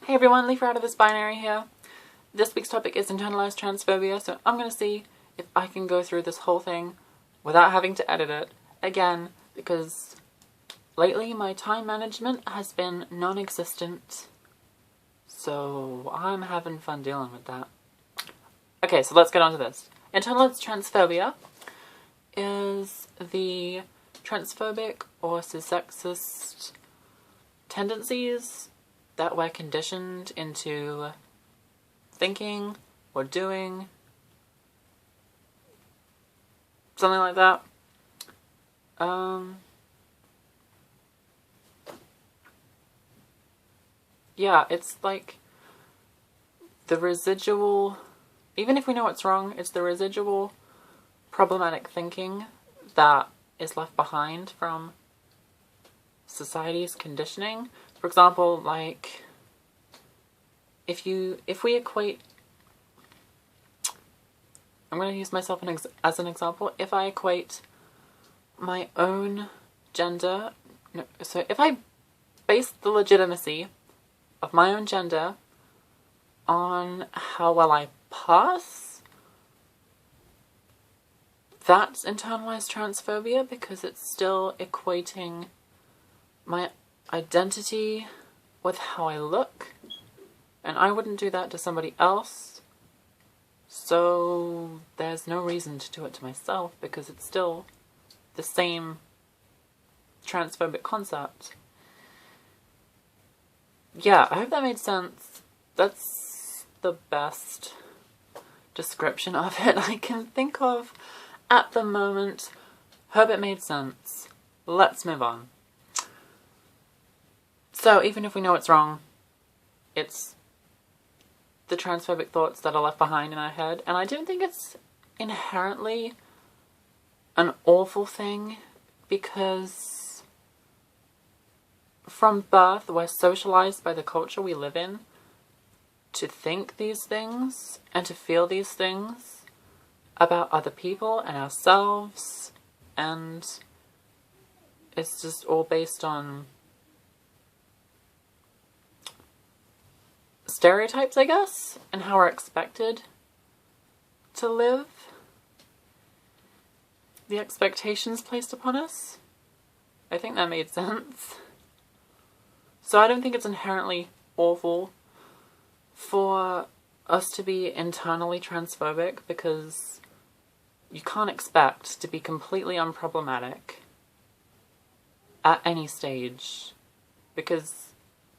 Hey everyone, Leigh out of this binary here. This week's topic is internalized transphobia, so I'm going to see if I can go through this whole thing without having to edit it again, because lately my time management has been non-existent, so I'm having fun dealing with that. Okay, so let's get on to this. Internalized transphobia is the transphobic or cissexist tendencies that we're conditioned into thinking or doing, something like that. Yeah, it's like the residual, even if we know it's wrong, it's the residual problematic thinking that is left behind from society's conditioning. For example, like, if we equate, I'm going to use myself as an example. If I equate my own gender, so if I base the legitimacy of my own gender on how well I pass, that's internalized transphobia, because it's still equating my identity with how I look, and I wouldn't do that to somebody else, so there's no reason to do it to myself, because it's still the same transphobic concept. Yeah, I hope that made sense. That's the best description of it I can think of at the moment. Hope it made sense. Let's move on. So, even if we know it's wrong, it's the transphobic thoughts that are left behind in our head, and I don't think it's inherently an awful thing, because from birth we're socialized by the culture we live in to think these things and to feel these things about other people and ourselves, and it's just all based on stereotypes, I guess, and how we're expected to live. The expectations placed upon us. I think that made sense. So I don't think it's inherently awful for us to be internally transphobic, because you can't expect to be completely unproblematic at any stage, because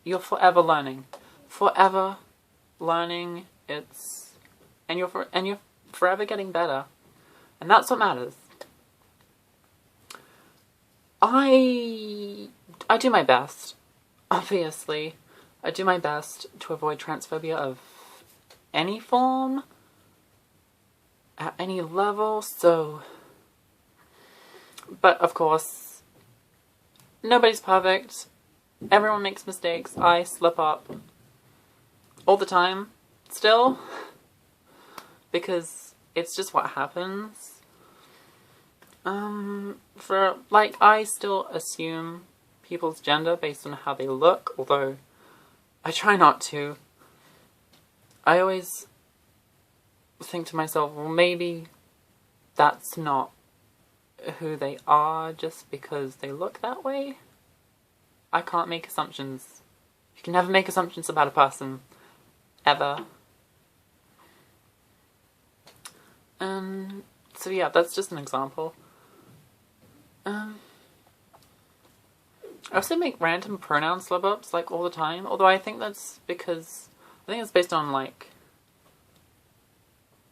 you're forever learning. Forever learning, and you're forever getting better, and that's what matters. I do my best, obviously. I do my best to avoid transphobia of any form, at any level, so, but of course, nobody's perfect. Everyone makes mistakes. I slip up all the time, still, because it's just what happens. I still assume people's gender based on how they look, although I try not to. I always think to myself, well, maybe that's not who they are just because they look that way. I can't make assumptions. You can never make assumptions about a person. Ever. So yeah, that's just an example. I also make random pronoun slip-ups, like, all the time, although I think that's because, I think it's based on, like,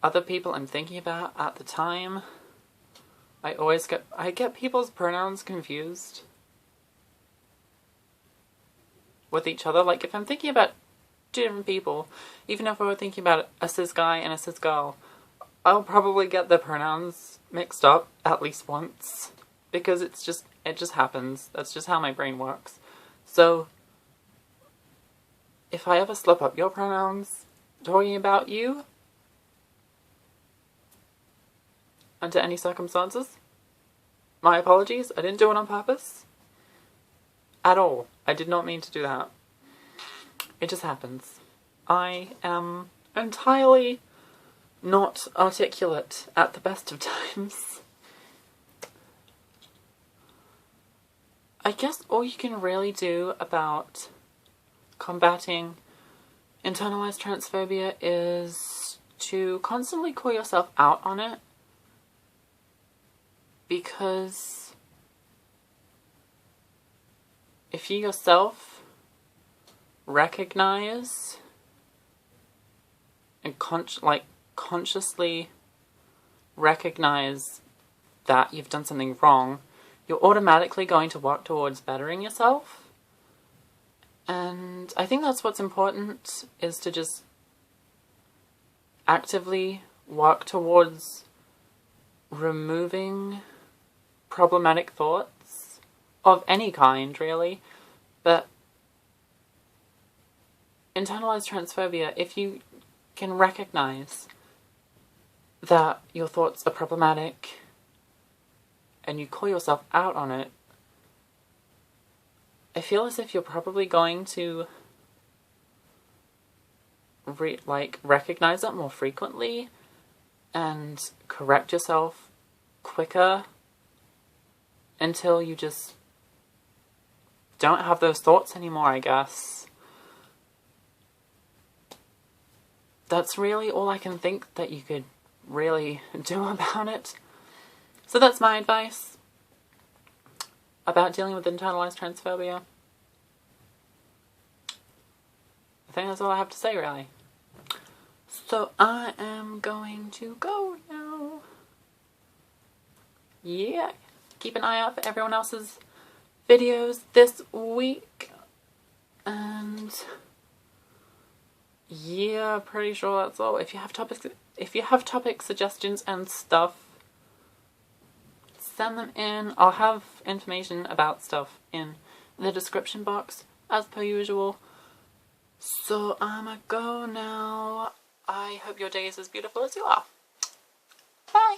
other people I'm thinking about at the time. I get people's pronouns confused with each other. Like, if I'm thinking about two different people, even if I were thinking about a cis guy and a cis girl, I'll probably get the pronouns mixed up at least once, because it just happens. That's just how my brain works. So, if I ever slip up your pronouns talking about you, under any circumstances, my apologies. I didn't do it on purpose. At all. I did not mean to do that. It just happens. I am entirely not articulate at the best of times. I guess all you can really do about combating internalized transphobia is to constantly call yourself out on it, because if you yourself recognize and consciously recognize that you've done something wrong, you're automatically going to work towards bettering yourself. And I think that's what's important, is to just actively work towards removing problematic thoughts of any kind, really. But internalized transphobia, if you can recognize that your thoughts are problematic and you call yourself out on it, I feel as if you're probably going to recognize it more frequently and correct yourself quicker until you just don't have those thoughts anymore, I guess. That's really all I can think that you could really do about it. So that's my advice about dealing with internalized transphobia. I think that's all I have to say, really. So I am going to go now. Yeah, keep an eye out for everyone else's videos this week. And yeah, pretty sure that's all. If you have topic suggestions and stuff, send them in. I'll have information about stuff in the description box, as per usual. So I'ma go now. I hope your day is as beautiful as you are. Bye!